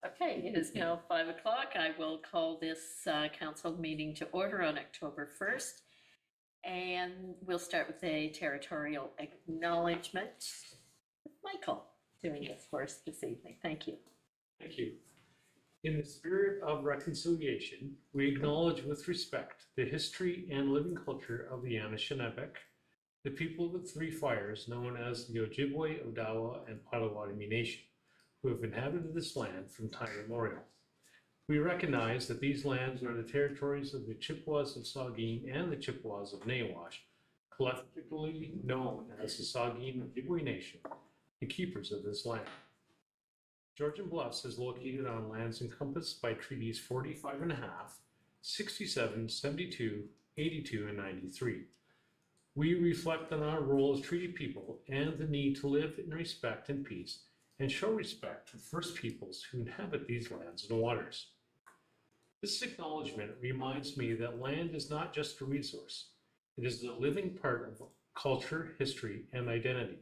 Okay, it is now 5 o'clock. I will call this council meeting to order on October 1st. And we'll start with a territorial acknowledgement. Michael doing this for us this evening. Thank you. Thank you. In the spirit of reconciliation, we acknowledge with respect the history and living culture of the Anishinaabe, the people of the Three Fires known as the Ojibwe, Odawa, and Potawatomi Nation, who have inhabited this land from time immemorial. We recognize that these lands are the territories of the Chippewas of Saugeen and the Chippewas of Nawash, collectively known as the Saugeen Ojibwe Nation, the keepers of this land. Georgian Bluffs is located on lands encompassed by treaties 45.5, 67, 72, 82, and 93. We reflect on our role as treaty people and the need to live in respect and peace and show respect to First Peoples who inhabit these lands and waters. This acknowledgement reminds me that land is not just a resource. It is a living part of culture, history, and identity.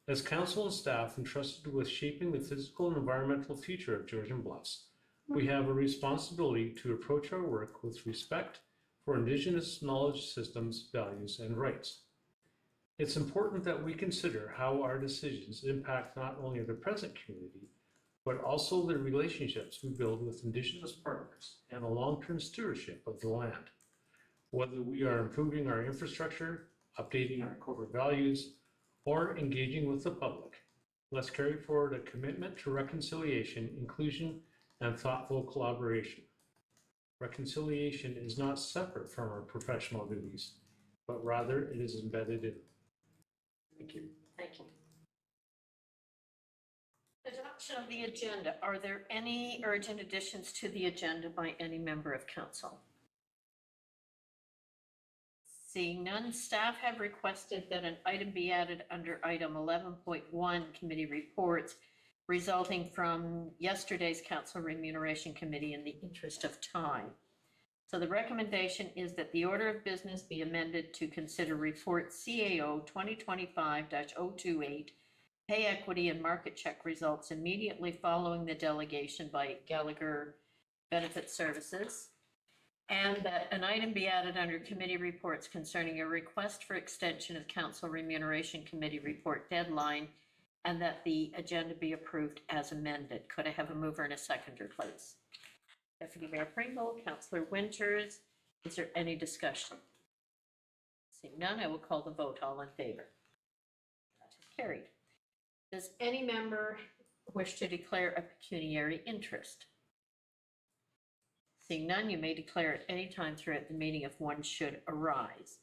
As council and staff entrusted with shaping the physical and environmental future of Georgian Bluffs, we have a responsibility to approach our work with respect for Indigenous knowledge systems, values, and rights. It's important that we consider how our decisions impact not only the present community, but also the relationships we build with Indigenous partners and a long-term stewardship of the land. Whether we are improving our infrastructure, updating our corporate values, or engaging with the public, let's carry forward a commitment to reconciliation, inclusion, and thoughtful collaboration. Reconciliation is not separate from our professional duties, but rather it is embedded in. Thank you. Thank you. Adoption of the agenda. Are there any urgent additions to the agenda by any member of council? Seeing none, staff have requested that an item be added under item 11.1 committee reports resulting from yesterday's council remuneration committee in the interest of time. So the recommendation is that the order of business be amended to consider report CAO 2025-028 pay equity and market check results immediately following the delegation by Gallagher Benefit Services, and that an item be added under committee reports concerning a request for extension of council remuneration committee report deadline, and that the agenda be approved as amended. Could I have a mover and a seconder, please? Deputy Mayor Pringle, Councillor Winters, is there any discussion? Seeing none, I will call the vote. All in favor? That is carried. Does any member wish to declare a pecuniary interest? Seeing none, you may declare at any time throughout the meeting if one should arise.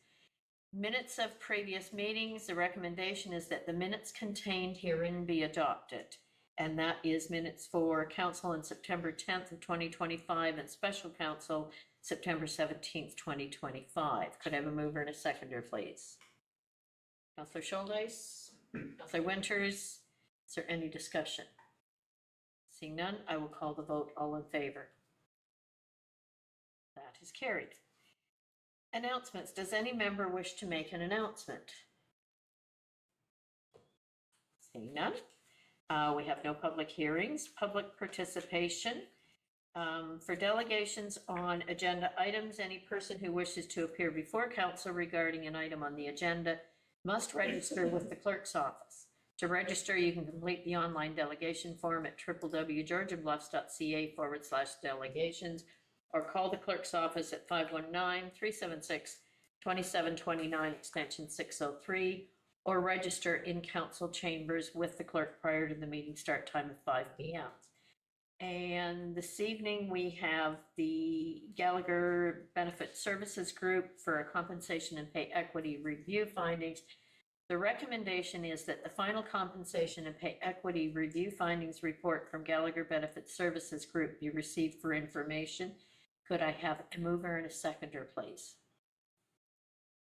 Minutes of previous meetings, the recommendation is that the minutes contained herein be adopted. And that is minutes for council on September 10th of 2025 and special council September 17th, 2025. Could I have a mover and a seconder, please? Councillor Schuldeis? Councillor Winters, is there any discussion? Seeing none, I will call the vote. All in favor? That is carried. Announcements. Does any member wish to make an announcement? Seeing none. We have no public hearings. Public participation. For delegations on agenda items, any person who wishes to appear before council regarding an item on the agenda must register with the clerk's office. To register, you can complete the online delegation form at www.georgianbluffs.ca/delegations or call the clerk's office at 519-376-2729 extension 603 or register in council chambers with the clerk prior to the meeting start time of 5 p.m. And this evening we have the Gallagher Benefit Services Group for a compensation and pay equity review findings. The recommendation is that the final compensation and pay equity review findings report from Gallagher Benefit Services Group be received for information. Could I have a mover and a seconder, please?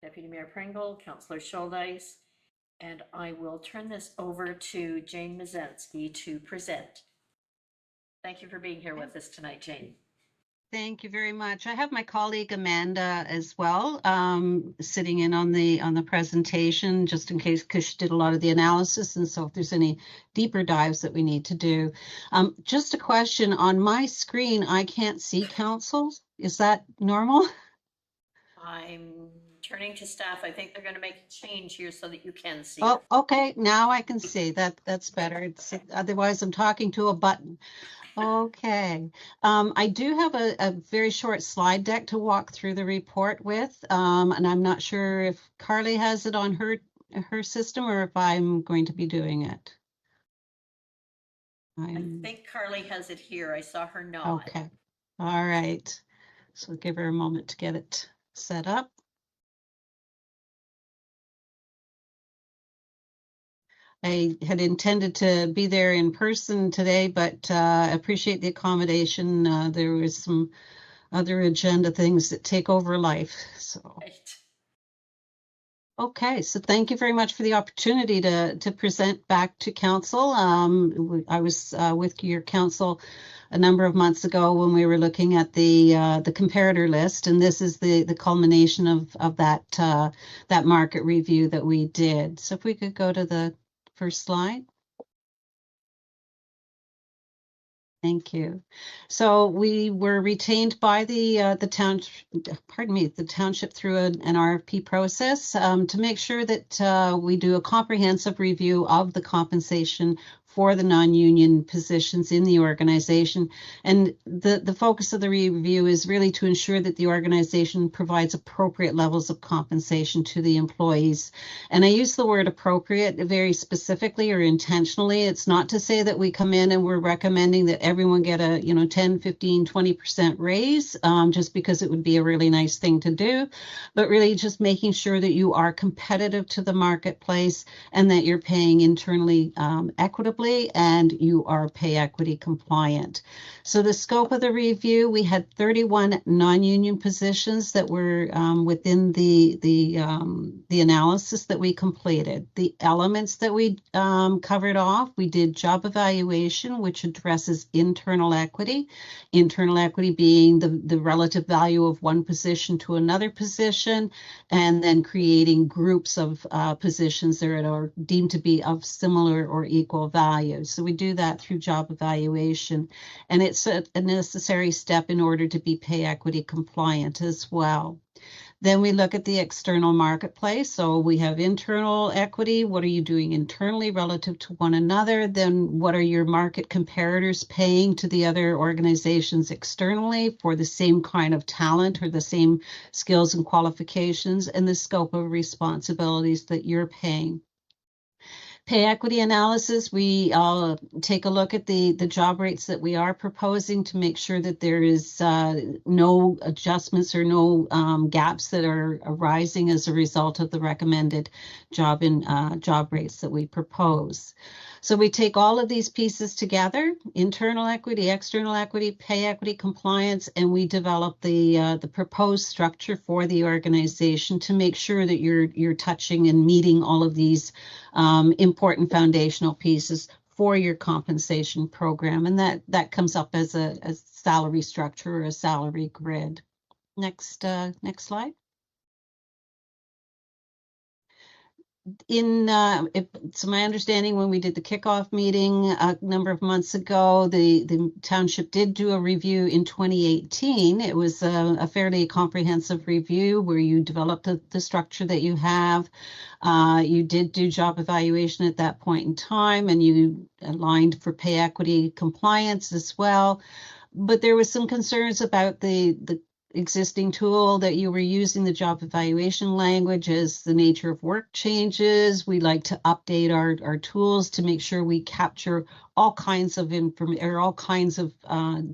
Deputy Mayor Pringle, Councillor Schuldeis, and I will turn this over to Jane Mizensky to present. Thank you for being here with us tonight, Jane. Thank you very much. I have my colleague Amanda as well, sitting in on the presentation, just in case, because she did a lot of the analysis, and so if there's any deeper dives that we need to do. Just a question, on my screen, I can't see councils. Is that normal? I'm turning to staff. I think they're gonna make a change here so that you can see Oh, it. okay, now I can see. That's better. Otherwise I'm talking to a button. Okay. I do have a very short slide deck to walk through the report with, and I'm not sure if Carly has it on her system or if I'm going to be doing it. I think Carly has it here. I saw her nod. Okay. All right. So give her a moment to get it set up. I had intended to be there in person today, but appreciate the accommodation. There was some other agenda things that take over life. So, Right. okay, so thank you very much for the opportunity to present back to council. I was with your council a number of months ago when we were looking at the comparator list, and this is the culmination of that market review that we did. So if we could go to the first slide. Thank you. So we were retained by the township through an RFP process to make sure that we do a comprehensive review of the compensation for the non-union positions in the organization. And the focus of the review is really to ensure that the organization provides appropriate levels of compensation to the employees. And I use the word appropriate very specifically or intentionally. It's not to say that we come in and we're recommending that everyone get a 10, 15, 20% raise just because it would be a really nice thing to do, but really just making sure that you are competitive to the marketplace and that you're paying internally equitably and you are pay equity compliant. So the scope of the review, we had 31 non-union positions that were within the analysis that we completed. The elements that we covered off, we did job evaluation, which addresses internal equity being the relative value of one position to another position, and then creating groups of positions that are deemed to be of similar or equal value. So we do that through job evaluation, and it's a necessary step in order to be pay equity compliant as well. Then we look at the external marketplace. So we have internal equity. What are you doing internally relative to one another? Then what are your market comparators paying to the other organizations externally for the same kind of talent or the same skills and qualifications, and the scope of responsibilities that you're paying? Pay equity analysis, we take a look at the job rates that we are proposing to make sure that there is no adjustments or no gaps that are arising as a result of the recommended job rates that we propose. So we take all of these pieces together, internal equity, external equity, pay equity compliance, and we develop the proposed structure for the organization to make sure that you're touching and meeting all of these important foundational pieces for your compensation program. And that comes up as a salary structure or a salary grid. Next slide. It's my understanding when we did the kickoff meeting a number of months ago, the township did do a review in 2018. It was a fairly comprehensive review where you developed the structure that you have. You did do job evaluation at that point in time, and you aligned for pay equity compliance as well. But there was some concerns about the existing tool that you were using, the job evaluation language, as the nature of work changes. We like to update our tools to make sure we capture all kinds of information or all kinds of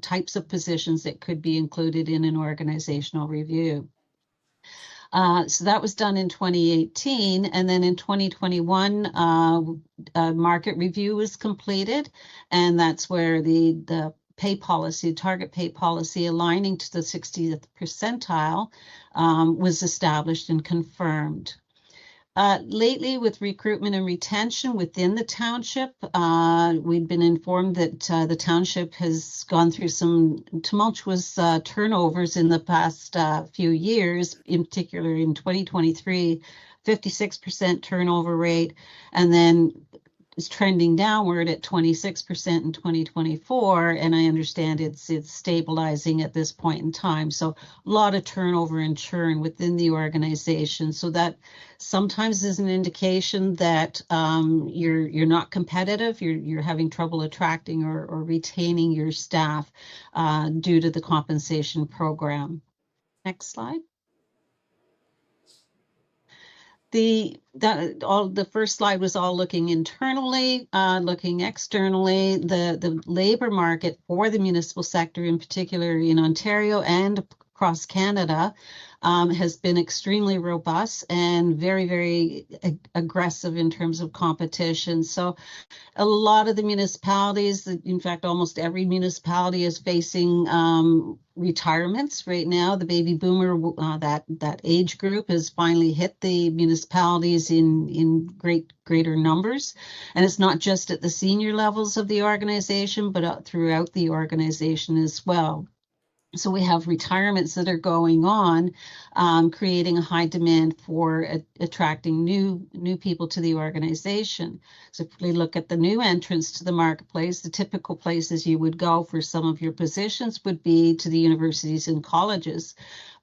types of positions that could be included in an organizational review. So that was done in 2018, and then in 2021, a market review was completed, and that's where the pay policy, target pay policy aligning to the 60th percentile was established and confirmed. Lately, with recruitment and retention within the township, we've been informed that the township has gone through some tumultuous turnovers in the past few years, in particular in 2023, 56% turnover rate, and then is trending downward at 26% in 2024, and I understand it's stabilizing at this point in time. So a lot of turnover and churn within the organization. So that sometimes is an indication that you're not competitive. You're having trouble attracting or retaining your staff due to the compensation program. Next slide. The first slide was all looking internally, looking externally. The labor market for the municipal sector, in particular in Ontario and across Canada, has been extremely robust and very, very aggressive in terms of competition. So a lot of the municipalities, in fact, almost every municipality is facing retirements right now. The baby boomer, that age group has finally hit the municipalities in greater numbers. And it's not just at the senior levels of the organization, but throughout the organization as well. So we have retirements that are going on, creating a high demand for attracting new people to the organization. So if we look at the new entrants to the marketplace, the typical places you would go for some of your positions would be to the universities and colleges.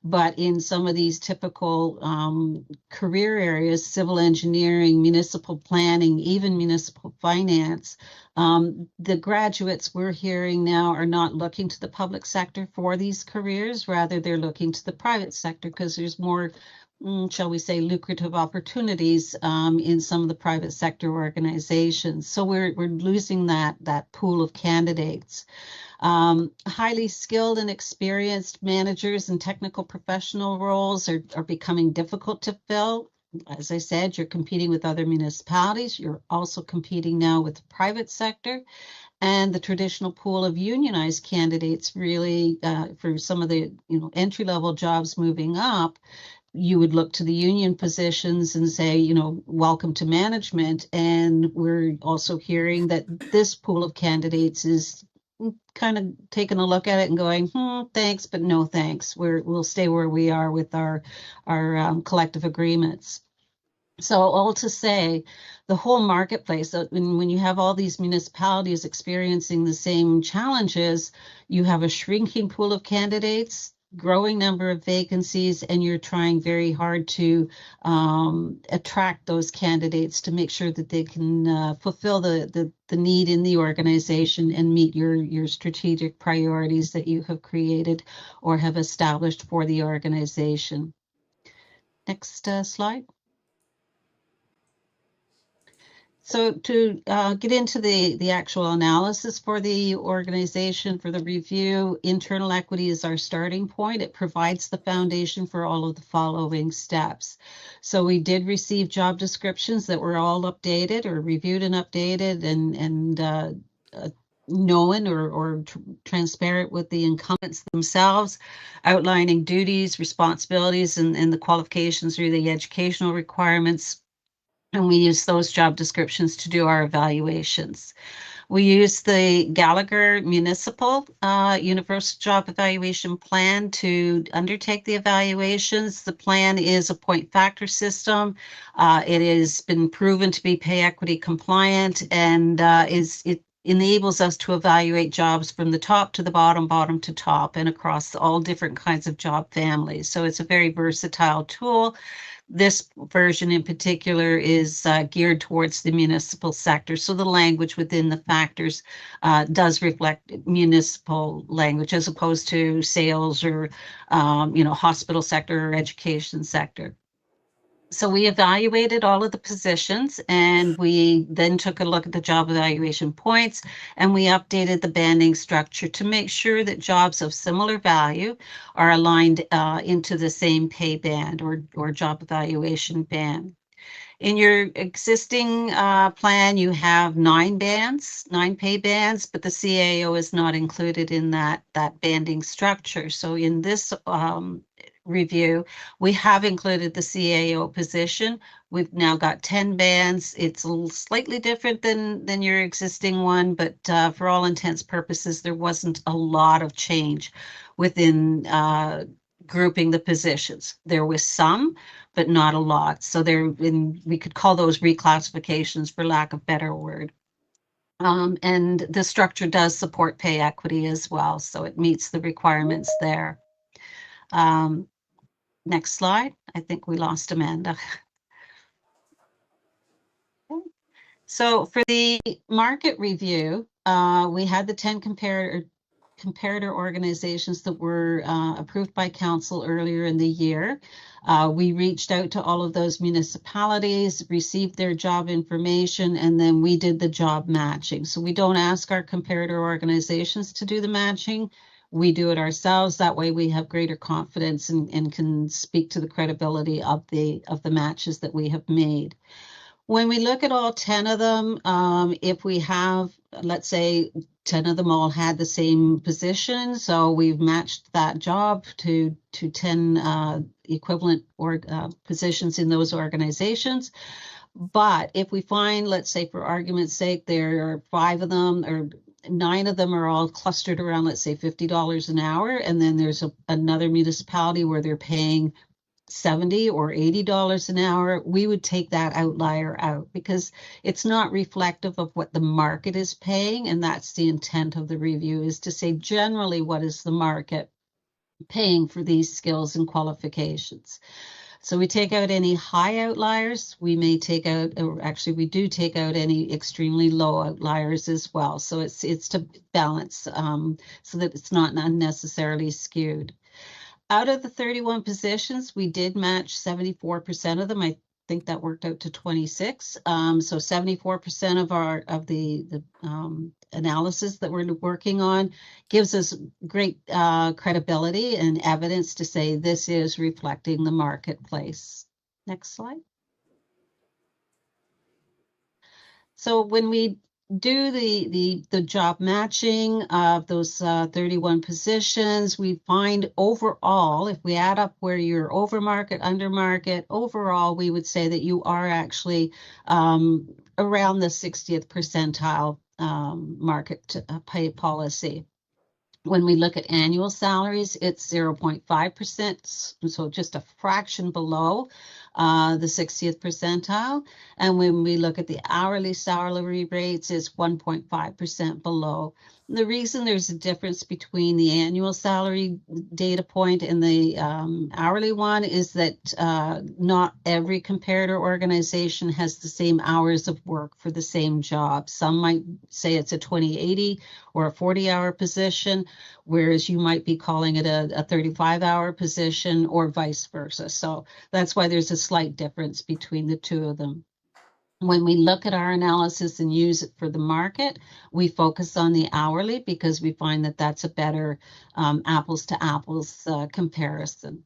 But in some of these typical career areas, civil engineering, municipal planning, even municipal finance, the graduates we're hearing now are not looking to the public sector for these careers. Rather, they're looking to the private sector because there's more, shall we say, lucrative opportunities in some of the private sector organizations. So we're losing that pool of candidates. Highly skilled and experienced managers and technical professional roles are becoming difficult to fill. As I said, you're competing with other municipalities. You're also competing now with the private sector. And the traditional pool of unionized candidates really, for some of the entry-level jobs moving up, you would look to the union positions and say, welcome to management. And we're also hearing that this pool of candidates is kind of taking a look at it and going, thanks, but no thanks. We'll stay where we are with our collective agreements. So all to say, the whole marketplace, when you have all these municipalities experiencing the same challenges, you have a shrinking pool of candidates, growing number of vacancies, and you're trying very hard to attract those candidates to make sure that they can fulfill the need in the organization and meet your strategic priorities that you have created or have established for the organization. Next slide. So to get into the actual analysis for the organization, for the review, internal equity is our starting point. It provides the foundation for all of the following steps. So we did receive job descriptions that were all updated or reviewed and updated and known or transparent with the incumbents themselves, outlining duties, responsibilities, and the qualifications or the educational requirements. And we use those job descriptions to do our evaluations. We use the Gallagher Municipal Universal Job Evaluation Plan to undertake the evaluations. The plan is a point factor system. It has been proven to be pay equity compliant, and it enables us to evaluate jobs from the top to the bottom, bottom to top, and across all different kinds of job families. So it's a very versatile tool. This version in particular is geared towards the municipal sector. So the language within the factors does reflect municipal language as opposed to sales or, hospital sector or education sector. So we evaluated all of the positions and we then took a look at the job evaluation points and we updated the banding structure to make sure that jobs of similar value are aligned into the same pay band or job evaluation band. In your existing plan, you have 9 pay bands, but the CAO is not included in that banding structure. So in this review, we have included the CAO position. We've now got 10 bands. It's a little slightly different than your existing one, but for all intents purposes, there wasn't a lot of change within grouping the positions. There was some, but not a lot. So we could call those reclassifications for lack of better word. And the structure does support pay equity as well, so it meets the requirements there. Next slide. I think we lost Amanda. So for the market review, we had the 10 comparator organizations that were approved by council earlier in the year. We reached out to all of those municipalities, received their job information, and then we did the job matching. So we don't ask our comparator organizations to do the matching. We do it ourselves. That way we have greater confidence and can speak to the credibility of the matches that we have made. When we look at all 10 of them, if we have, let's say 10 of them all had the same position, so we've matched that job to 10 equivalent positions in those organizations. But if we find, let's say for argument's sake, there are 5 of them or 9 of them are all clustered around, let's say $50 an hour, and then there's another municipality where they're paying $70 or $80 an hour, we would take that outlier out because it's not reflective of what the market is paying. And that's the intent of the review, is to say generally what is the market paying for these skills and qualifications. So we take out any high outliers. We may take out, or actually we do take out any extremely low outliers as well. So it's to balance so that it's not unnecessarily skewed. Out of the 31 positions, we did match 74% of them. I think that worked out to 26. So 74% of the analysis that we're working on gives us great credibility and evidence to say this is reflecting the marketplace. Next slide. So when we do the job matching of those 31 positions, we find overall, if we add up where you're over market, under market, overall, we would say that you are actually around the 60th percentile market pay policy. When we look at annual salaries, it's 0.5%, so just a fraction below the 60th percentile. And when we look at the hourly salary rates, it's 1.5% below. The reason there's a difference between the annual salary data point and the hourly one is that not every comparator organization has the same hours of work for the same job. Some might say it's a 20/80 or a 40-hour position, whereas you might be calling it a 35-hour position or vice versa. So that's why there's a slight difference between the two of them. When we look at our analysis and use it for the market, we focus on the hourly because we find that that's a better apples to apples comparison.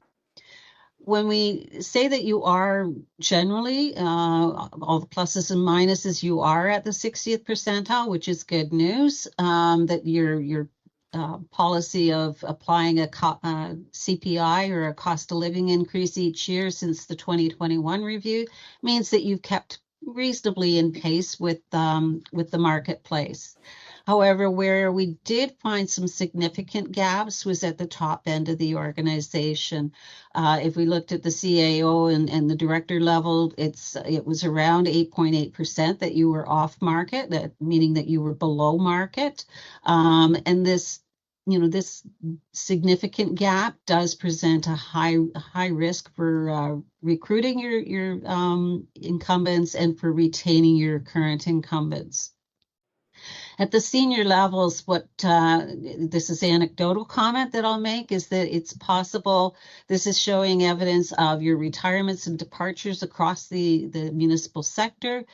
When we say that you are generally, all the pluses and minuses, you are at the 60th percentile, which is good news, that your policy of applying a CPI or a cost of living increase each year since the 2021 review means that you've kept reasonably in pace with the marketplace. However, where we did find some significant gaps was at the top end of the organization. If we looked at the CAO and the director level, it was around 8.8% that you were off market, meaning that you were below market. And this significant gap does present a high risk for recruiting your incumbents and for retaining your current incumbents. At the senior levels, this is anecdotal comment that I'll make, is that it's possible, this is showing evidence of your retirements and departures across the municipal sector.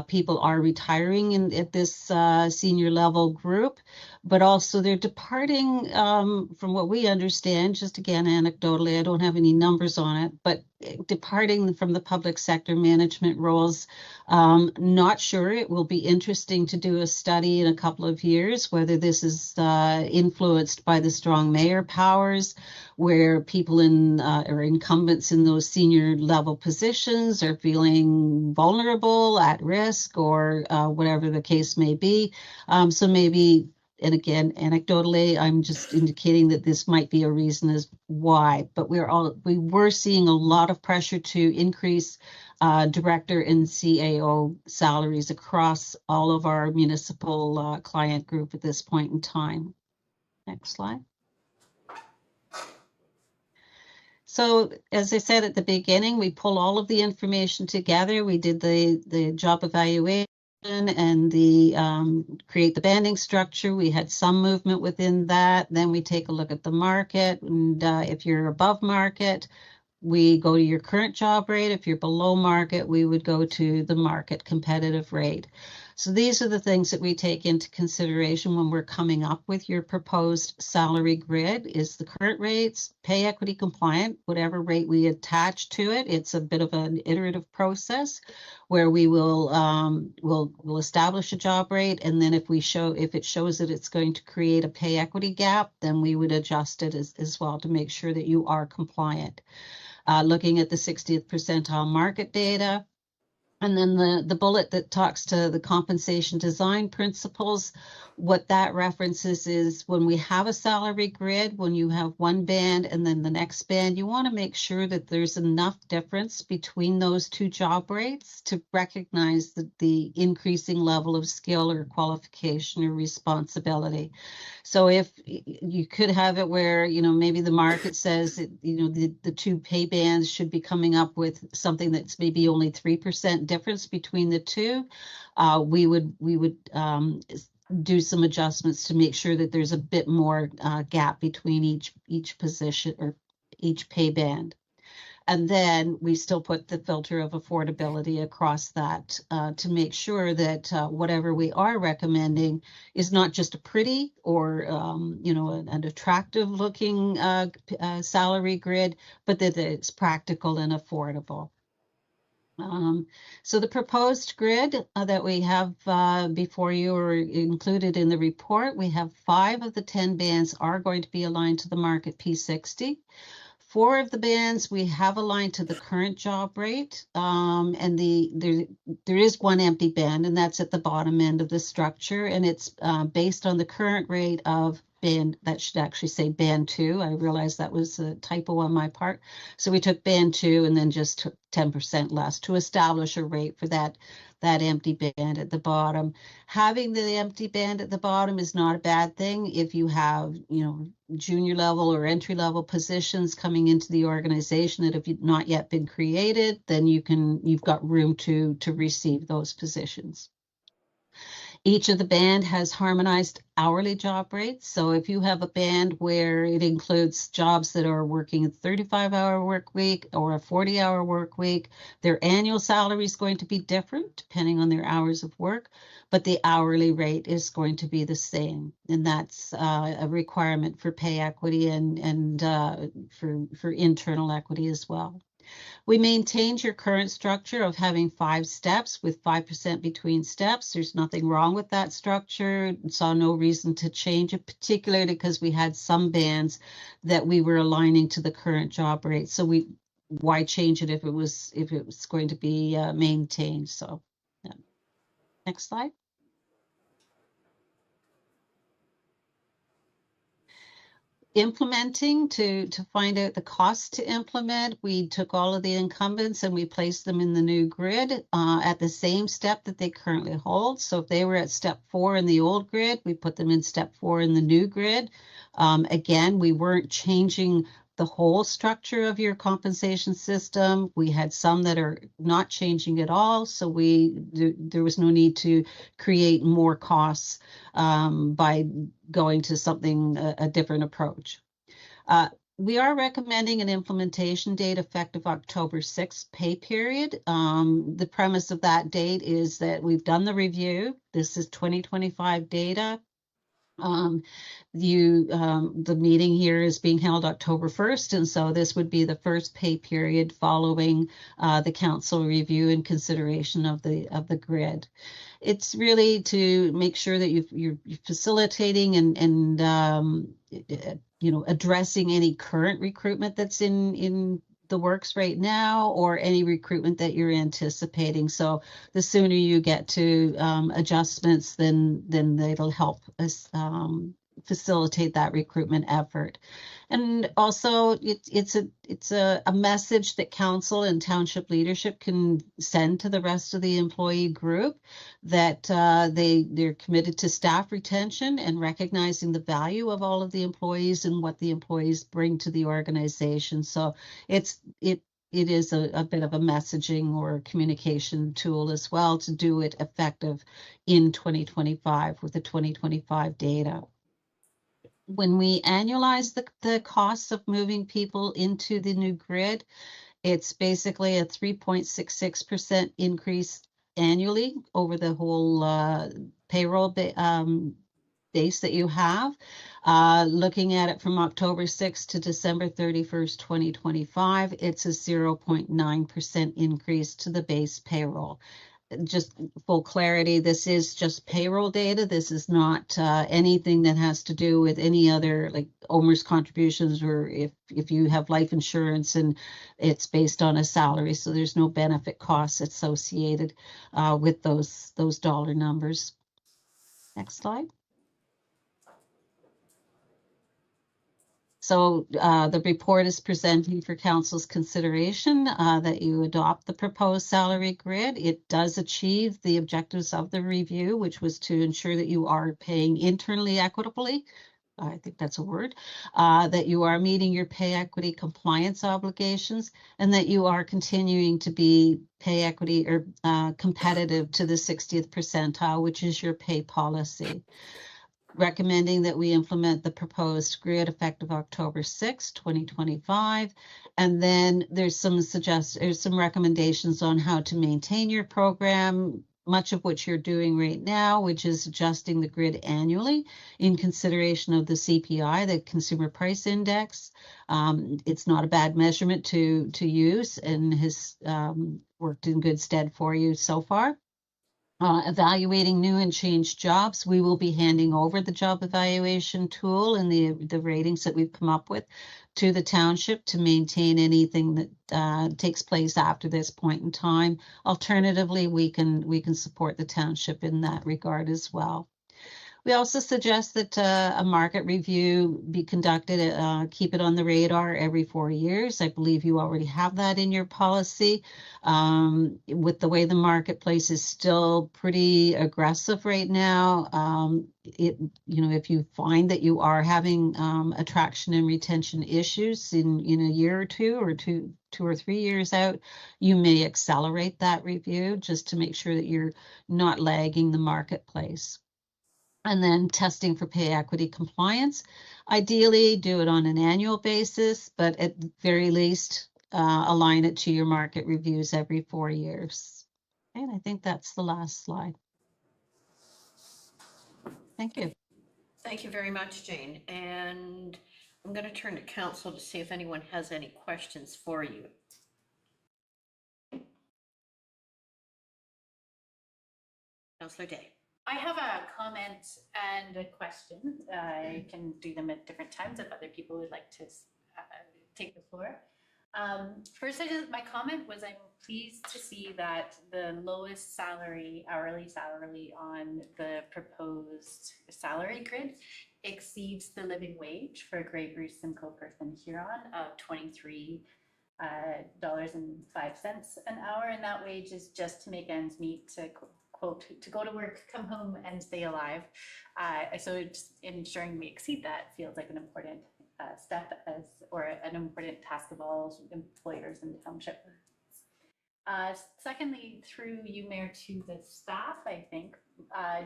People are retiring at this senior level group, but also they're departing, from what we understand, just again anecdotally, I don't have any numbers on it, but departing from the public sector management roles. Not sure. It will be interesting to do a study see in a couple of years, whether this is influenced by the strong mayor powers, where people in or incumbents in those senior level positions are feeling vulnerable, at risk, or whatever the case may be. So maybe, and again, anecdotally, I'm just indicating that this might be a reason as why, but we were seeing a lot of pressure to increase director and CAO salaries across all of our municipal client group at this point in time. Next slide. So as I said at the beginning, we pull all of the information together. We did the job evaluation and the create the banding structure. We had some movement within that. Then we take a look at the market, and if you're above market, we go to your current job rate. If you're below market, we would go to the market competitive rate. So these are the things that we take into consideration when we're coming up with your proposed salary grid. Is the current rates pay equity compliant, whatever rate we attach to it. It's a bit of an iterative process where we will we'll establish a job rate, and then if it shows that it's going to create a pay equity gap, then we would adjust it as well to make sure that you are compliant. Looking at the 60th percentile market data. And then the bullet that talks to the compensation design principles, what that references is when we have a salary grid, when you have one band and then the next band, you want to make sure that there's enough difference between those two job rates to recognize the increasing level of skill or qualification or responsibility. So if you could have it where, maybe the market says that, the two pay bands should be coming up with something that's maybe only 3% difference between the two, we would do some adjustments to make sure that there's a bit more gap between each position or each pay band. And then we still put the filter of affordability across that to make sure that whatever we are recommending is not just a pretty or an attractive looking salary grid, but that it's practical and affordable. So the proposed grid that we have before you or included in the report, we have 5 of the 10 bands are going to be aligned to the market P60. 4 of the bands we have aligned to the current job rate, and there is one empty band, and that's at the bottom end of the structure, and it's based on the current rate of band. That should actually say band 2. I realized that was a typo on my part. So we took band 2 and then just took 10% less to establish a rate for that empty band at the bottom. Having the empty band at the bottom is not a bad thing. If you have, junior level or entry level positions coming into the organization that have not yet been created, then you've got room to receive those positions. Each of the band has harmonized hourly job rates. So if you have a band where it includes jobs that are working a 35-hour work week or a 40-hour work week, their annual salary is going to be different depending on their hours of work, but the hourly rate is going to be the same. And that's a requirement for pay equity and for internal equity as well. We maintained your current structure of having 5 steps with 5% between steps. There's nothing wrong with that structure. Saw no reason to change it, particularly because we had some bands that we were aligning to the current job rate. So why change it if it was going to be maintained? So yeah. Next slide. Implementing to find out the cost to implement, we took all of the incumbents and we placed them in the new grid at the same step that they currently hold. So if they were at step 4 in the old grid, we put them in step 4 in the new grid. Again, we weren't changing the whole structure of your compensation system. We had some that are not changing at all, so there was no need to create more costs by going to something, a different approach. We are recommending an implementation date effective October 6th pay period. The premise of that date is that we've done the review. This is 2025 data. The meeting here is being held October 1st, and so this would be the first pay period following the council review and consideration of the grid. It's really to make sure that you're facilitating and addressing any current recruitment that's in the works right now, or any recruitment that you're anticipating. So the sooner you get to adjustments, then it'll help us facilitate that recruitment effort. And also it's a message that council and township leadership can send to the rest of the employee group, that they're committed to staff retention and recognizing the value of all of the employees and what the employees bring to the organization. So it is a bit of a messaging or communication tool as well, to do it effective in 2025 with the 2025 data. When we annualize the costs of moving people into the new grid, it's basically a 3.66% increase annually over the whole payroll base that you have. Looking at it from October 6th to December 31st, 2025, it's a 0.9% increase to the base payroll. Just full clarity, this is just payroll data. This is not anything that has to do with any other, like OMERS contributions, or if you have life insurance and it's based on a salary. So there's no benefit costs associated with those dollar numbers. Next slide. So the report is presenting for council's consideration that you adopt the proposed salary grid. It does achieve the objectives of the review, which was to ensure that you are paying internally equitably. I think that's a word, that you are meeting your pay equity compliance obligations, and that you are continuing to be pay equity or competitive to the 60th percentile, which is your pay policy. Recommending that we implement the proposed grid effective October 6, 2025. And then there's some recommendations on how to maintain your program, much of which you're doing right now, which is adjusting the grid annually in consideration of the CPI, the Consumer Price Index. It's not a bad measurement to use, and has worked in good stead for you so far. Evaluating new and changed jobs. We will be handing over the job evaluation tool and the ratings that we've come up with to the township to maintain anything that takes place after this point in time. Alternatively, we can support the township in that regard as well. We also suggest that a market review be conducted, keep it on the radar every 4 years. I believe you already have that in your policy. With the way the marketplace is still pretty aggressive right now, if you find that you are having attraction and retention issues in a year or two or 3 years out, you may accelerate that review just to make sure that you're not lagging the marketplace. And then testing for pay equity compliance. Ideally, do it on an annual basis, but at the very least, align it to your market reviews every 4 years. And I think that's the last slide. Thank you. Thank you very much, Jane. And I'm going to turn to council to see if anyone has any questions for you. Councillor Day. I have a comment and a question. I can do them at different times if other people would like to take the floor. First, my comment was I'm pleased to see that the lowest salary, hourly salary on the proposed salary grid exceeds the living wage for Grey Bruce, Simcoe, Perth and Huron of $23.05 an hour. And that wage is just to make ends meet, to quote, to go to work, come home and stay alive. So just ensuring we exceed that feels like an important step or an important task of all employers in the township. Secondly, through you, Mayor, to the staff, I think,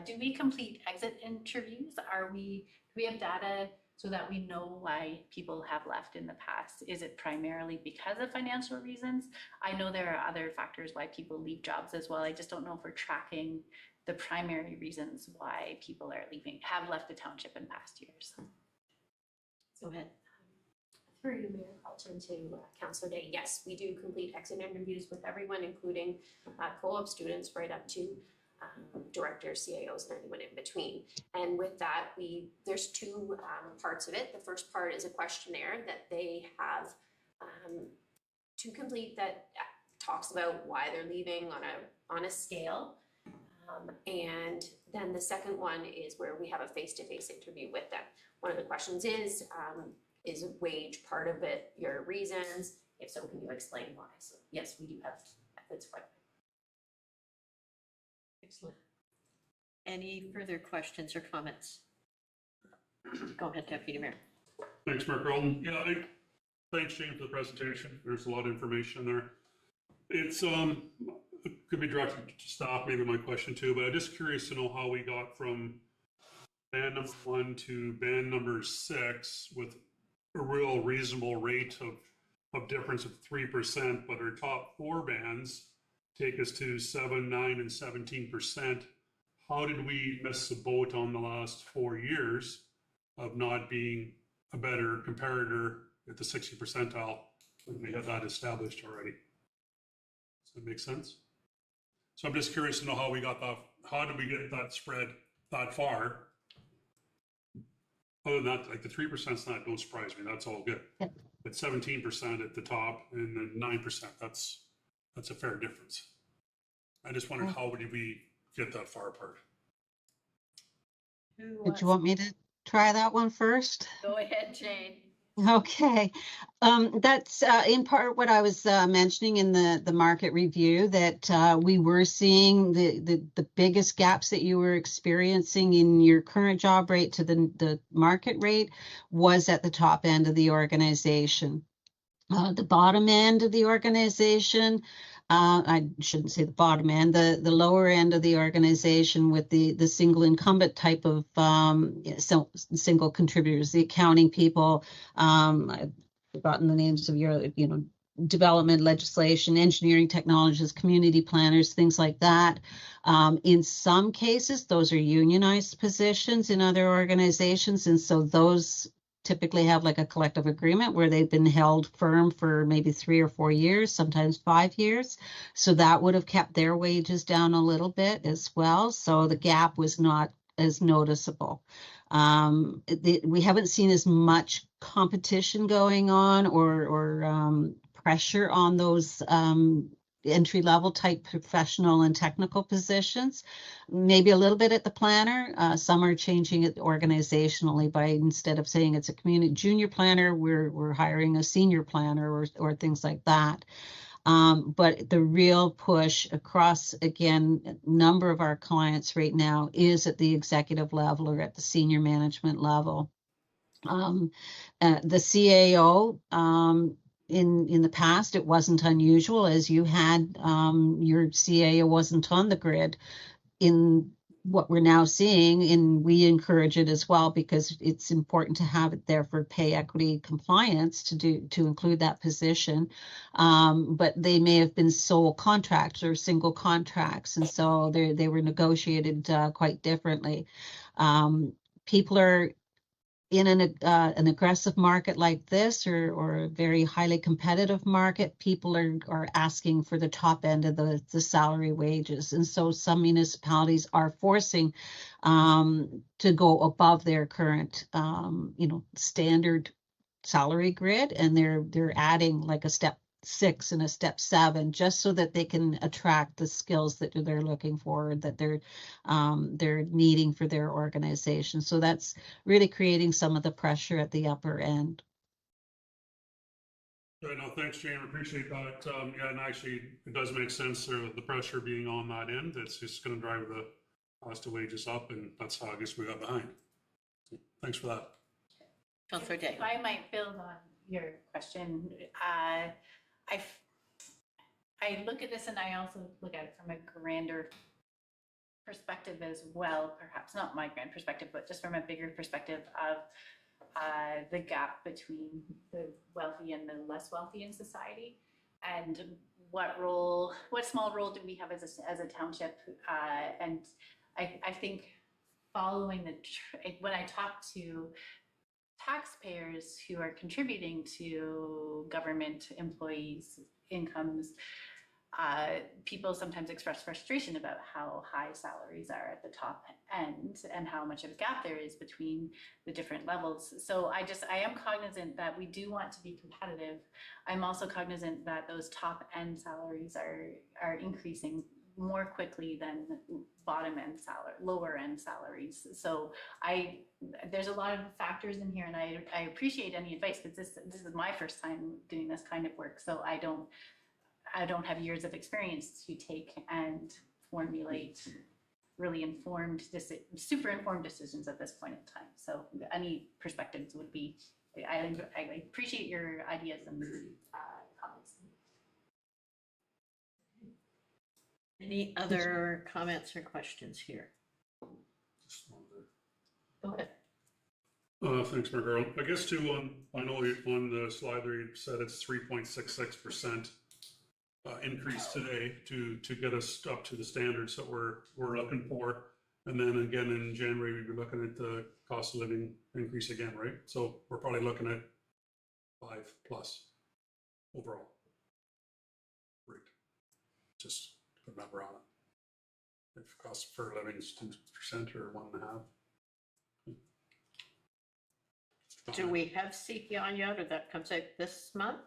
do we complete exit interviews? Do we have data so that we know why people have left in the past? Is it primarily because of financial reasons? I know there are other factors why people leave jobs as well. I just don't know if we're tracking the primary reasons why people are leaving, have left the township in past years. Go ahead. Through you, Mayor Carlton, to Councillor Day. Yes, we do complete exit interviews with everyone, including co-op students right up to directors, CAOs, and anyone in between. And with that, there's two parts of it. The first part is a questionnaire that they have to complete that talks about why they're leaving on a scale. And then the second one is where we have a face-to-face interview with them. One of the questions is wage part of it, your reasons? If so, can you explain why? So yes, we do have methods for it. Excellent. Any further questions or comments? Go ahead, Deputy Mayor. Thanks, Mayor Carlton. Yeah, thanks, Jane, for the presentation. There's a lot of information in there. It's it could be directed to staff, maybe my question too, but I'm just curious to know how we got from band number 1 to band number 6 with a real reasonable rate of difference of 3%, but our top 4 bands take us to 7, 9, and 17%. How did we miss the boat on the last 4 years of not being a better comparator at the 60 percentile when we had that established already? Does that make sense? So I'm just curious to know how we got that, how did we get that spread that far? Other than that, like the 3%'s not, don't surprise me, that's all good. Yep. But 17% at the top and then 9%, that's a fair difference. I just wondered how did we get that far apart? Did you want me to try that one first? Go ahead, Jane. Okay, that's in part what I was mentioning in the market review, that we were seeing the biggest gaps that you were experiencing in your current job rate to the market rate was at the top end of the organization. The bottom end of the organization, I shouldn't say the bottom end, the lower end of the organization with the single incumbent type of single contributors, the accounting people, I've forgotten the names of your, development, legislation, engineering technologists, community planners, things like that. In some cases, those are unionized positions in other organizations. And so those typically have like a collective agreement where they've been held firm for maybe 3 or 4 years, sometimes 5 years. So that would have kept their wages down a little bit as well. So the gap was not as noticeable. We haven't seen as much competition going on or pressure on those entry-level type professional and technical positions. Maybe a little bit at the planner. Some are changing it organizationally by, instead of saying it's a community junior planner, we're hiring a senior planner or things like that. But the real push across, again, a number of our clients right now is at the executive level or at the senior management level. The CAO, in the past, it wasn't unusual, as you had your CAO wasn't on the grid. In what we're now seeing, and we encourage it as well because it's important to have it there for pay equity compliance to include that position. But they may have been sole contracts or single contracts, and so they were negotiated quite differently. People are in an aggressive market like this or a very highly competitive market, people are asking for the top end of the salary wages. And so some municipalities are forcing to go above their current, standard salary grid, and they're adding like a step 6 and a step 7 just so that they can attract the skills that they're looking for, that they're needing for their organization. So that's really creating some of the pressure at the upper end. Right, no, thanks, Jane. I appreciate that. Yeah, and actually, it does make sense, the pressure being on that end. It's just going to drive the cost of wages up, and that's how I guess we got behind. So, thanks for that. Councillor Day. If I might build on your question, I look at this and I also look at it from a grander perspective as well, perhaps not my grand perspective, but just from a bigger perspective of the gap between the wealthy and the less wealthy in society. And what small role do we have as a township? And I think following when I talk to taxpayers who are contributing to government employees' incomes, people sometimes express frustration about how high salaries are at the top end and how much of a gap there is between the different levels. So I am cognizant that we do want to be competitive. I'm also cognizant that those top end salaries are increasing more quickly than lower end salaries. So there's a lot of factors in here, and I appreciate any advice, because this is my first time doing this kind of work. So I don't have years of experience to take and formulate really super informed decisions at this point in time. So any perspectives would be, I appreciate your ideas and comments. Any other comments or questions here? Just wanted Go ahead. Thanks, Mayor Carroll. I guess too, I know on the slide there you said it's 3.66% increase today to get us up to the standards that we're looking for. And then again in January, we'd be looking at the cost of living increase again, right? So we're probably looking at 5+ overall rate. Just put a number on it. If cost per living is 2% or 1.5%. Do we have CPI yet, or that comes out this month?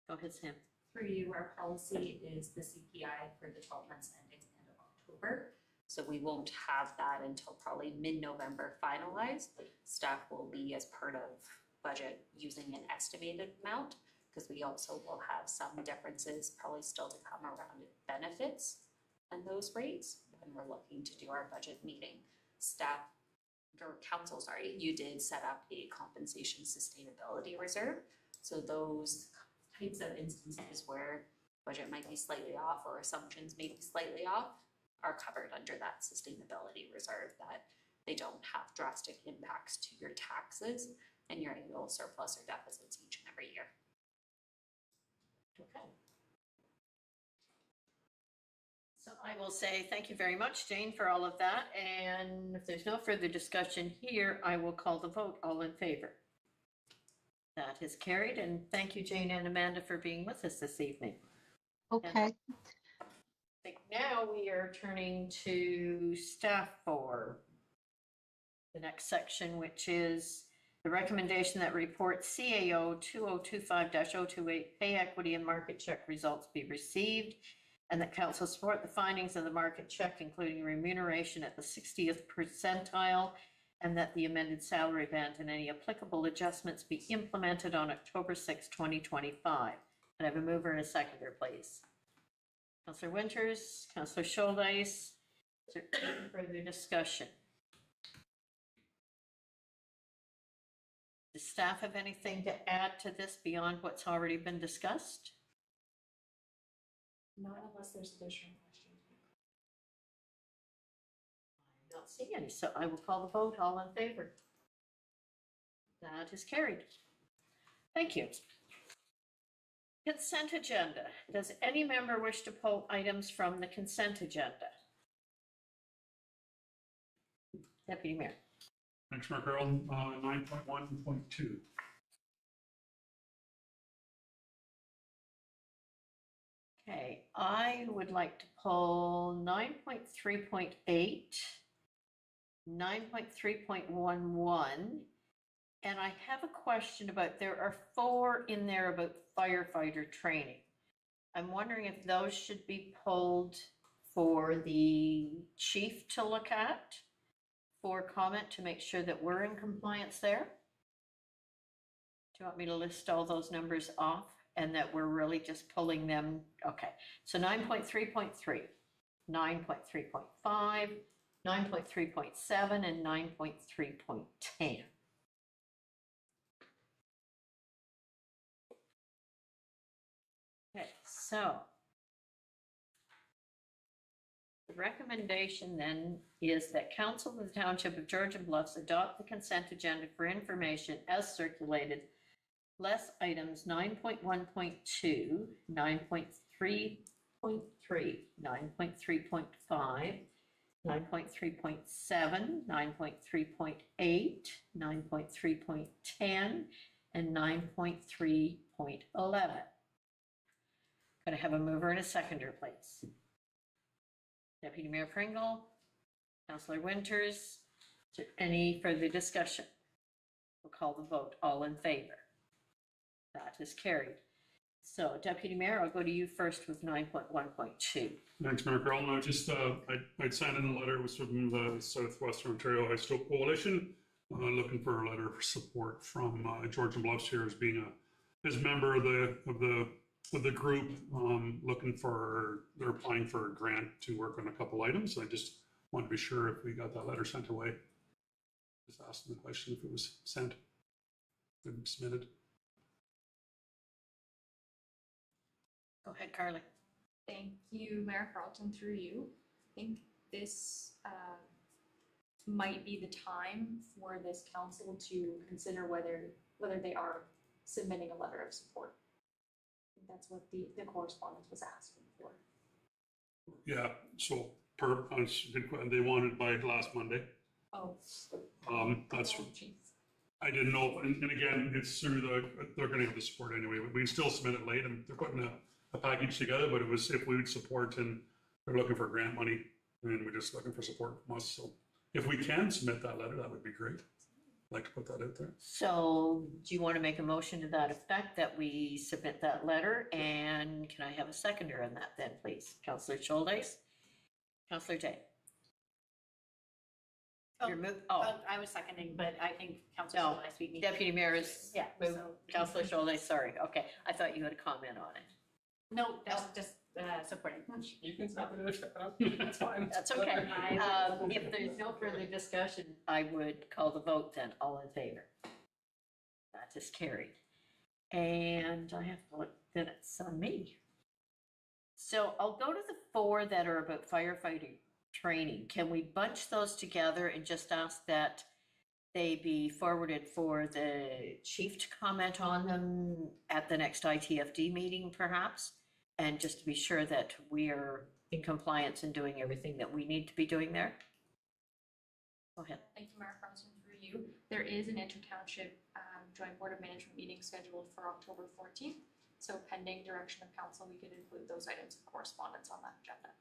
Go ahead, Sam. For you, our policy is the CPI for the 12 months ending end of October. So we won't have that until probably mid-November finalized. Staff will be, as part of budget, using an estimated amount, because we also will have some differences probably still to come around benefits and those rates when we're looking to do our budget meeting. Council, you did set up a compensation sustainability reserve. So those types of instances where budget might be slightly off or assumptions may be slightly off are covered under that sustainability reserve, that they don't have drastic impacts to your taxes and your annual surplus or deficits each and every year. Okay. So I will say thank you very much, Jane, for all of that. And if there's no further discussion here, I will call the vote. All in favor? That is carried. And thank you, Jane and Amanda, for being with us this evening. Okay. I think now we are turning to staff for the next section, which is the recommendation that report CAO 2025-028 pay equity and market check results be received, and that council support the findings of the market check, including remuneration at the 60th percentile, and that the amended salary band and any applicable adjustments be implemented on October 6, 2025. Can I have a mover and a seconder, please? Councillor Winters, Councillor Scholdice, is there any further discussion? Does staff have anything to add to this beyond what's already been discussed? Not unless there's additional questions. I don't see any, so I will call the vote. All in favor? That is carried. Thank you. Consent agenda. Does any member wish to pull items from the consent agenda? Deputy Mayor. Thanks, Mayor Carroll. 9.1.2. Okay, I would like to pull 9.3.8, 9.3.11, and I have a question about, there are 4 in there about firefighter training. I'm wondering if those should be pulled for the chief to look at for comment to make sure that we're in compliance there. Do you want me to list all those numbers off and that we're really just pulling them? Okay, so 9.3.3, 9.3.5, 9.3.7, and 9.3.10. Okay, so the recommendation then is that Council of the Township of Georgian Bluffs adopt the consent agenda for information as circulated less items 9.1.2, 9.3.3, 9.3.5, 9.3.7, 9.3.8, 9.3.10, and 9.3.11. Could I have a mover and a seconder, please? Deputy Mayor Pringle, Councillor Winters, is there any further discussion? We'll call the vote. All in favor? That is carried. So Deputy Mayor, I'll go to you first with 9.1.2. Thanks, Mayor Carroll. No, just, I'd signed in a letter with from the Southwestern Ontario High Stoke Coalition, looking for a letter of support from Georgian Bluffs here as being as member of the group, they're applying for a grant to work on a couple items. I just wanted to be sure if we got that letter sent away. Just asking the question if it was sent, been submitted. Go ahead, Carly. Thank you, Mayor Carlton, through you. I think this might be the time for this council to consider whether they are submitting a letter of support. I think that's what the correspondence was asking for. Yeah, so they wanted by last Monday. Oh. That's, Oh, geez. I didn't know, and again, it's through they're gonna have the support anyway, but we can still submit it late, and they're putting a package together, but it was if we would support, and they're looking for grant money, and we're just looking for support from us, so if we can submit that letter, that would be great. I'd like to put that out there. So do you want to make a motion to that effect that we submit that letter? And can I have a seconder on that then, please? Councillor Scholdes? Councillor Day? Your move, I was seconding, but I think Councillor No, Scholdes beat me. Deputy Mayor is, Yeah, moved. so- Councillor Scholdes, sorry, okay. I thought you had a comment on it. No, that's just supporting. You can stop it. That's fine. That's okay. If there's no further discussion, I would call the vote then, all in favor. That is carried. And I have to look, then it's on me. So I'll go to the 4 that are about firefighting training. Can we bunch those together and just ask that they be forwarded for the chief to comment on them at the next ITFD meeting perhaps? And just to be sure that we are in compliance and doing everything that we need to be doing there? Go ahead. Thank you, Mayor Carlton, through you. There is an inter-township joint board of management meeting scheduled for October 14th. So pending direction of council, we could include those items of correspondence on that agenda.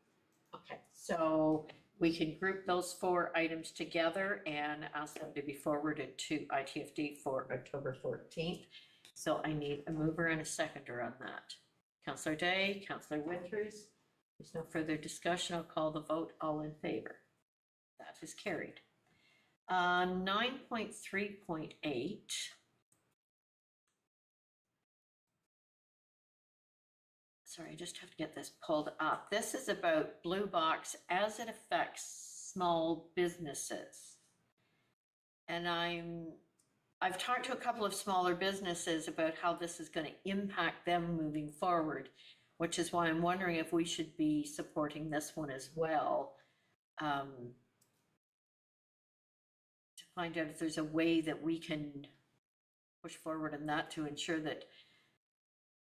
Okay, so we can group those 4 items together and ask them to be forwarded to ITFD for October 14th. So I need a mover and a seconder on that. Councillor Day, Councillor Winters, there's no further discussion. I'll call the vote. All in favor. That is carried. 9.3.8. Sorry, I just have to get this pulled up. This is about Blue Box as it affects small businesses. And I've talked to a couple of smaller businesses about how this is going to impact them moving forward, which is why I'm wondering if we should be supporting this one as well. To find out if there's a way that we can push forward in that to ensure that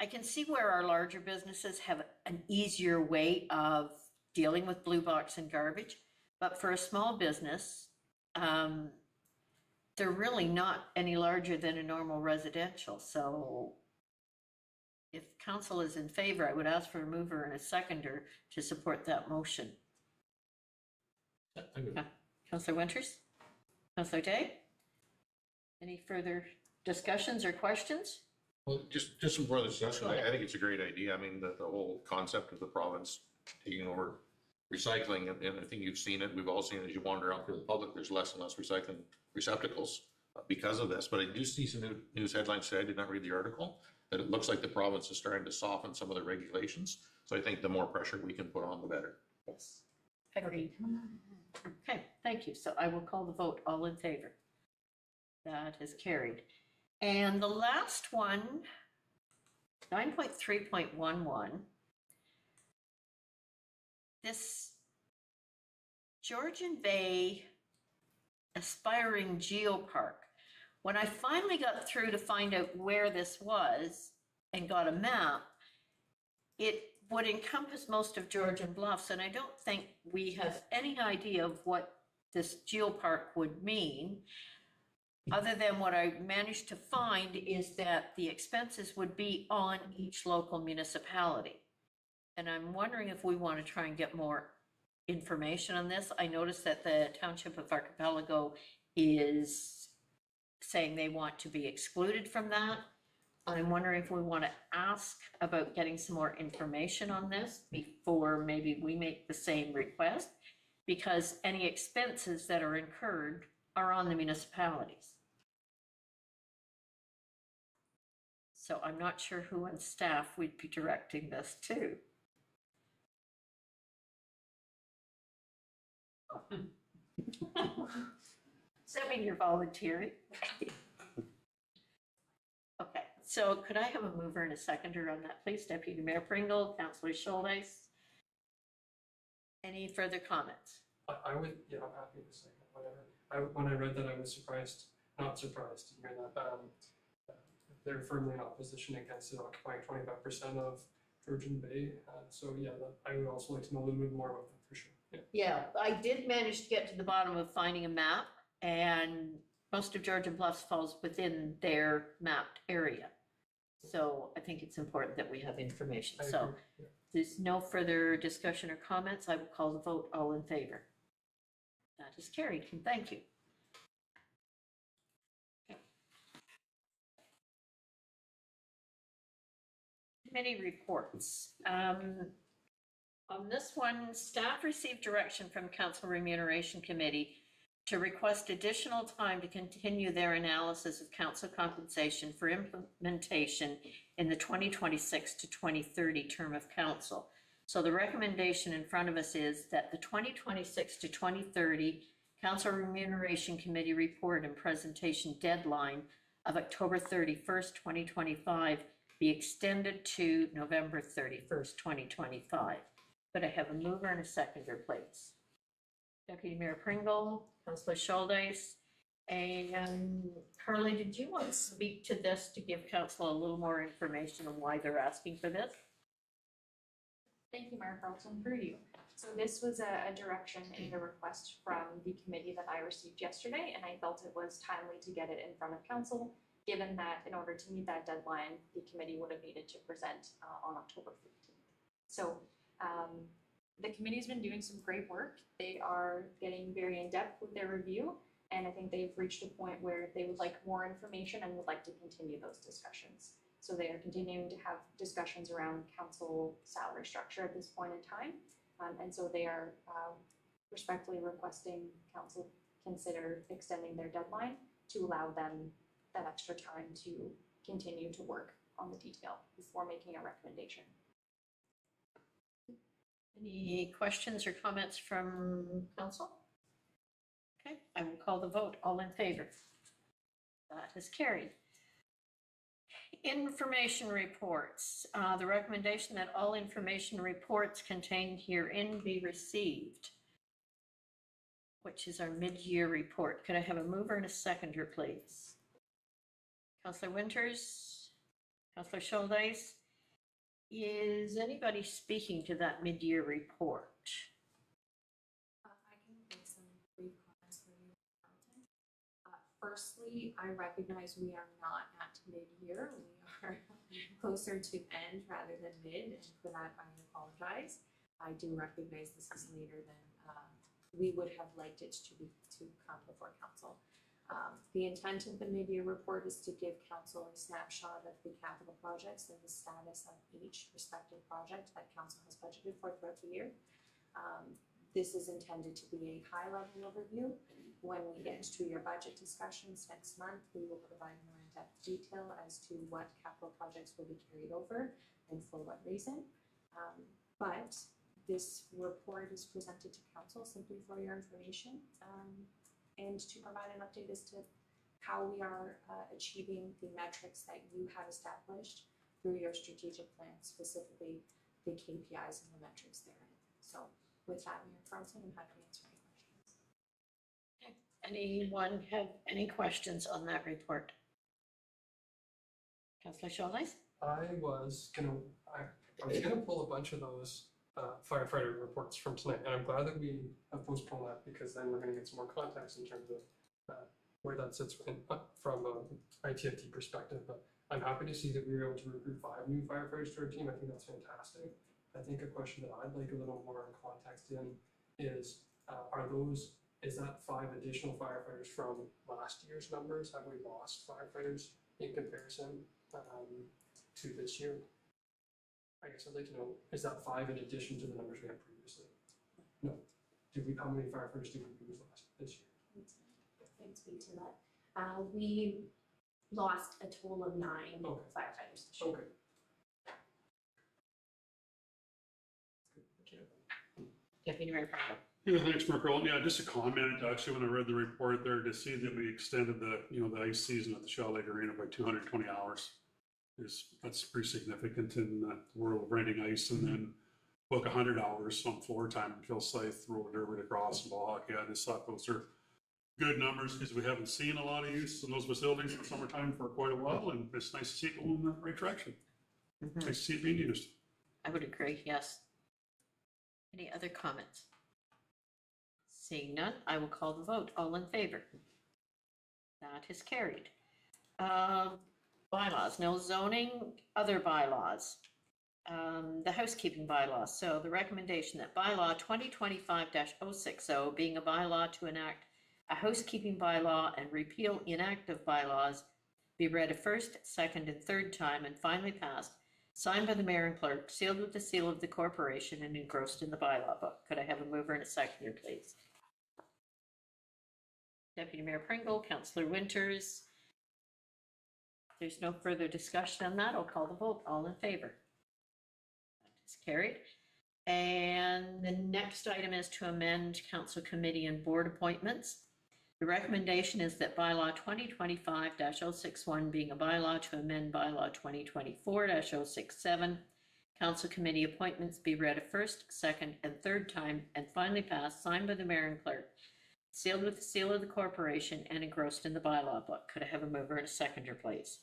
I can see where our larger businesses have an easier way of dealing with blue box and garbage, but for a small business, they're really not any larger than a normal residential. So if council is in favor, I would ask for a mover and a seconder to support that motion. Councillor Winters? Councillor Day? Any further discussions or questions? Well, just some further discussion. I think it's a great idea. I mean, the whole concept of the province taking over recycling, and I think you've seen it. We've all seen it as you wander out through the public. There's less and less recycling receptacles because of this. But I do see some new news headlines today. I did not read the article, that it looks like the province is starting to soften some of the regulations. So I think the more pressure we can put on, the better. Yes. Agreed. Okay, thank you. So I will call the vote. All in favor. That is carried. And the last one, 9.3.11, this Georgian Bay Aspiring Geopark. When I finally got through to find out where this was and got a map, it would encompass most of Georgian Bluffs, and I don't think we have any idea of what this geopark would mean, other than what I managed to find is that the expenses would be on each local municipality. And I'm wondering if we want to try and get more information on this. I noticed that the Township of Archipelago is saying they want to be excluded from that. I'm wondering if we want to ask about getting some more information on this before maybe we make the same request, because any expenses that are incurred are on the municipalities. So I'm not sure who on staff we'd be directing this to. Does that mean you're volunteering? Okay, so could I have a mover and a seconder on that, please? Deputy Mayor Pringle, Councillor Schultes. Any further comments? I would, yeah, I'm happy to say that, whatever. When I read that, I was surprised, not surprised to hear that, they're firmly in opposition against it occupying 25% of Georgian Bay. So yeah, I would also like to know a little bit more about that for sure. Yeah. Yeah, I did manage to get to the bottom of finding a map, and most of Georgian Bluffs falls within their mapped area. So I think it's important that we have information. I So agree, yeah. there's no further discussion or comments. I will call the vote. All in favor? That is carried. And thank you. Okay. Committee reports. On this one, staff received direction from Council Remuneration Committee to request additional time to continue their analysis of council compensation for implementation in the 2026 to 2030 term of council. So the recommendation in front of us is that the 2026 to 2030 Council Remuneration Committee report and presentation deadline of October 31st, 2025 be extended to November 31st, 2025. Could I have a mover and a seconder, please? Deputy Mayor Pringle, Councillor Schultes, and Carly, did you want to speak to this to give council a little more information on why they're asking for this? Thank you, Mayor Carlton, through you. So this was a direction and a request from the committee that I received yesterday, and I felt it was timely to get it in front of council, given that in order to meet that deadline, the committee would have needed to present on October 15th. So the committee's been doing some great work. They are getting very in-depth with their review, and I think they've reached a point where they would like more information and would like to continue those discussions. So they are continuing to have discussions around council salary structure at this point in time. And so they are respectfully requesting council consider extending their deadline to allow them that extra time to continue to work on the detail before making a recommendation. Any questions or comments from council? Okay, I will call the vote. All in favor? That is carried. Information reports. The recommendation that all information reports contained herein be received, which is our mid-year report. Could I have a mover and a seconder, please? Councillor Winters, Councillor Schultes. Is anybody speaking to that mid-year report? I can make some brief comments for you, Carlton. Firstly, I recognize we are not at mid-year. We are closer to end rather than mid, and for that I apologize. I do recognize this is later than we would have liked it to come before council. The intent of the mid-year report is to give council a snapshot of the capital projects and the status of each respective project that council has budgeted for throughout the year. This is intended to be a high-level overview. When we get to your budget discussions next month, we will provide more in-depth detail as to what capital projects will be carried over and for what reason. But this report is presented to council simply for your information and to provide an update as to how we are achieving the metrics that you have established through your strategic plan, specifically the KPIs and the metrics therein. So with that, Mayor Carlton, I'm happy to answer any questions. Okay. Anyone have any questions on that report? Councillor Shawley? I was gonna pull a bunch of those firefighter reports from tonight, and I'm glad that we have postponed that, because then we're gonna get some more context in terms of where that sits from an ITFT perspective. But I'm happy to see that we were able to recruit 5 new firefighters to our team. I think that's fantastic. I think a question that I'd like a little more context in is, is that 5 additional firefighters from last year's numbers? Have we lost firefighters in comparison to this year? I guess I'd like to know, is that 5 in addition to the numbers we had previously? No. How many firefighters did we lose this year? I can speak to that. We lost a total of 9 firefighters this year. Okay. Deputy Mayor Pringle. Yeah, thanks, Mark Rowland. Yeah, just a comment, actually, when I read the report there, to see that we extended the ice season at the Shaw Lake Arena by 220 hours. That's pretty significant in the world of renting ice, and then book 100 hours on floor time in Phil Scythe, Roller Derby, Lacrosse, and ball hockey. I just thought those are good numbers, because we haven't seen a lot of use in those facilities in the summertime for quite a while, and it's nice to see it going in the right direction. Nice to see it being used. I would agree, yes. Any other comments? Seeing none, I will call the vote. All in favor? That is carried. Bylaws, no zoning, other bylaws. The housekeeping bylaws. So the recommendation that bylaw 2025-060, being a bylaw to enact a housekeeping bylaw and repeal inactive bylaws, be read a first, second, and third time and finally passed, signed by the mayor and clerk, sealed with the seal of the corporation, and engrossed in the bylaw book. Could I have a mover and a seconder, please? Deputy Mayor Pringle, Councillor Winters. If there's no further discussion on that, I'll call the vote. All in favor? That is carried. And the next item is to amend council committee and board appointments. The recommendation is that bylaw 2025-061, being a bylaw to amend bylaw 2024-067, council committee appointments be read a first, second, and third time and finally passed, signed by the mayor and clerk, sealed with the seal of the corporation, and engrossed in the bylaw book. Could I have a mover and a seconder, please?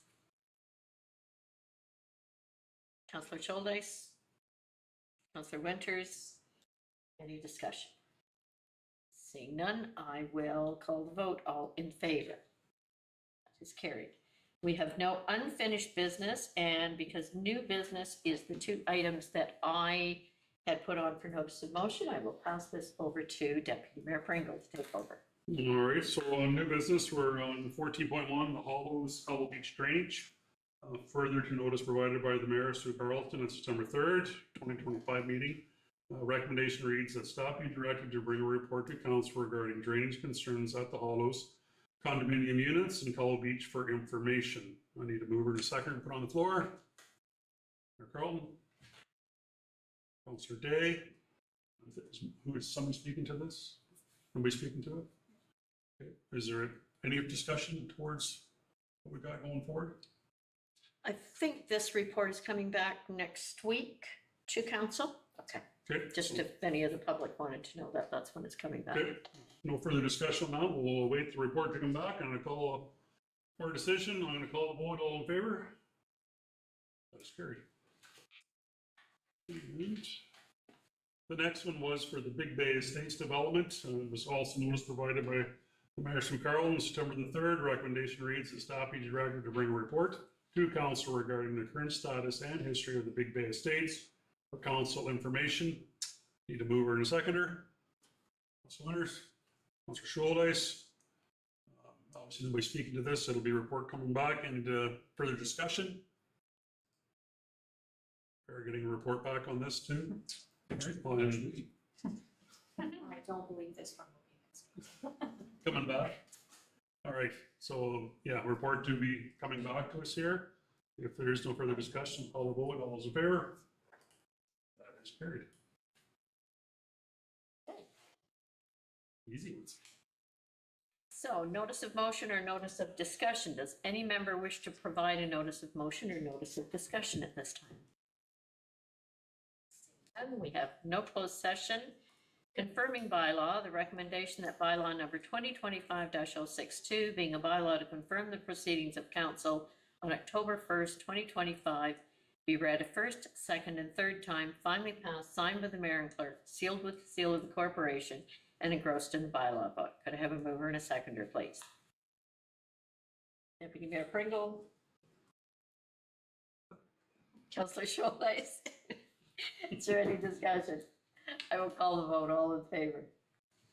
Councillor Scholdice, Councillor Winters, any discussion? Seeing none, I will call the vote. All in favor? That is carried. We have no unfinished business, and because new business is the 2 items that I had put on for notice of motion, I will pass this over to Deputy Mayor Pringle to take over. All right, so on new business, we're on 14.1, the Hollows Cobble Beach Drainage. Further to notice provided by the Mayor, Sue Carlton, on September 3rd, 2025 meeting. Recommendation reads that staff be directed to bring a report to council regarding drainage concerns at the Hollows condominium units in Cobble Beach for information. I need a mover and a second to put on the floor. Mayor Carlton. Councillor Day. Who is somebody speaking to this? Nobody speaking to it? Okay. Is there any discussion towards what we got going forward? I think this report is coming back next week to council. Okay. Okay. Just if any of the public wanted to know that, that's when it's coming back. Okay. No further discussion now. We'll wait the report to come back. I'm going to call for a decision. I'm going to call the vote. All in favor? That is carried. And the next one was for the Big Bay Estates development. It was also notice provided by the Mayor from Carl on September the 3rd. Recommendation reads that staff be directed to bring a report to council regarding the current status and history of the Big Bay Estates for council information. Need a mover and a seconder. Council Winters, Councilor Scholdice. Obviously, nobody speaking to this. It'll be a report coming back and further discussion. We're getting a report back on this too. I don't believe this one will be Coming back. All right, so yeah, report to be coming back to us here. If there is no further discussion, call the vote. All those in favor? That is carried. Easy ones. So notice of motion or notice of discussion. Does any member wish to provide a notice of motion or notice of discussion at this time? And we have no closed session. Confirming bylaw, the recommendation that bylaw number 2025-062, being a bylaw to confirm the proceedings of council on October 1st, 2025, be read a first, second, and third time, finally passed, signed by the mayor and clerk, sealed with the seal of the corporation, and engrossed in the bylaw book. Could I have a mover and a seconder, please? Deputy Mayor Pringle. Councillor Scholz. Is there any discussion? I will call the vote. All in favor?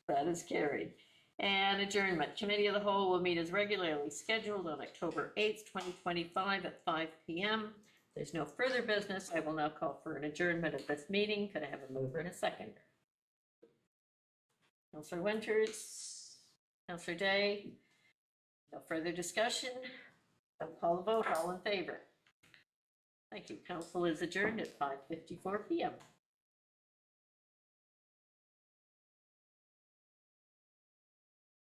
That is carried. And adjournment. Committee of the Whole will meet as regularly scheduled on October 8th, 2025 at 5 p.m. There's no further business. I will now call for an adjournment of this meeting. Could I have a mover and a seconder? Councillor Winters, Councillor Day. No further discussion. I'll call the vote. All in favor? Thank you. Council is adjourned at 5:54 p.m.